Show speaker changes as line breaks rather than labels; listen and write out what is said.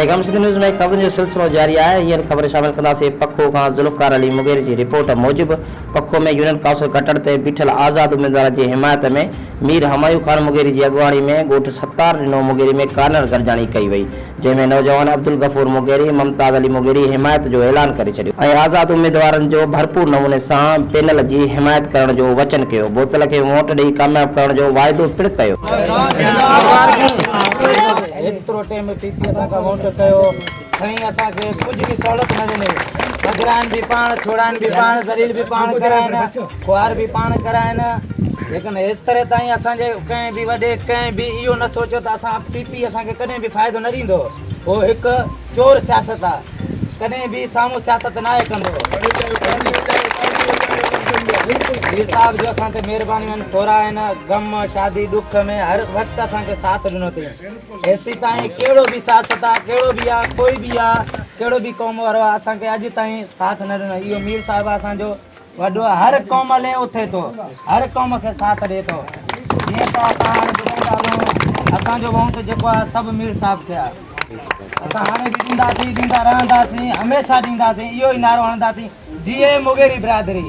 पैगाम सिंध न्यूज़ में खबर जो सिलसिलो जारी है। हींअर ख़बर शामिल कंदासीं पखो खां ज़ुल्फ़कार अली मुगेरी की रिपोर्ट मूजिब पखो में यूनियन काउंसिल कटड़ ते बीठल आज़ाद उम्मीदवार की हिमायत में मीर हमायूं खान मुगेरी की अगवाणी में ॻोठ सत्तार ॾिनो मुगेरी में कार्नर गॾिजाणी कई वई, जंहिंमें नौजवान अब्दुल गफूर मुगेरी मुमताज़ अली मुगेरी हिमायत जो ऐलान करे छॾियो ऐं आज़ाद उम्मीदवारनि जो भरपूर नमूने सां पैनल की हिमायत करण जो वचन कयो। बोतल के वोट ॾेई कामयाब करण जो वाइदो पिणु कयो।
एतिरो टाइम पीपी असांखां वोट कयो, खणी असांखे कुझु बि सहूलियत न ॾिनी। बदिरान बि पाण, छोड़ान बि पाण, दलील बि पाण कराइनि, खुआर बि पाण कराइनि, लेकिन इस तरह ताईं असांजे कंहिं बि वॾे कंहिं बि इहो न सोचियो त असां पीपी असांखे कॾहिं बि फ़ाइदो न ॾींदो। उहो हिकु चोर सियासत आहे, कॾहिं बि साम्हूं सियासत न आहे कंदो। मीर साहब जो असांखे महिरबानी आहिनि, थोरा आहिनि, ग़म शादी ॾुख में हर वक़्तु असांखे साथ ॾिनो अथई। एसी ताईं कहिड़ो बि सियासत आहे, कहिड़ो बि आहे, कोई बि आहे, कहिड़ो बि क़ौम वारो आहे, असांखे अॼु ताईं साथ न ॾिनो। इहो मीर साहिबु असांजो वॾो हर क़ौम लाइ उथे थो, हर क़ौम खे साथ ॾिए थो। जीअं त असां हाणे ॿुधाईंदा हलूं, असांजो वोट जेको आहे सभु मीर साहिब खे आहे। असां हाणे बि ॾींदासीं, ॾींदा रहंदासीं, हमेशह ॾींदासीं, इहो ई नारो हणंदासीं, जीए मुगेरी बिरादरी।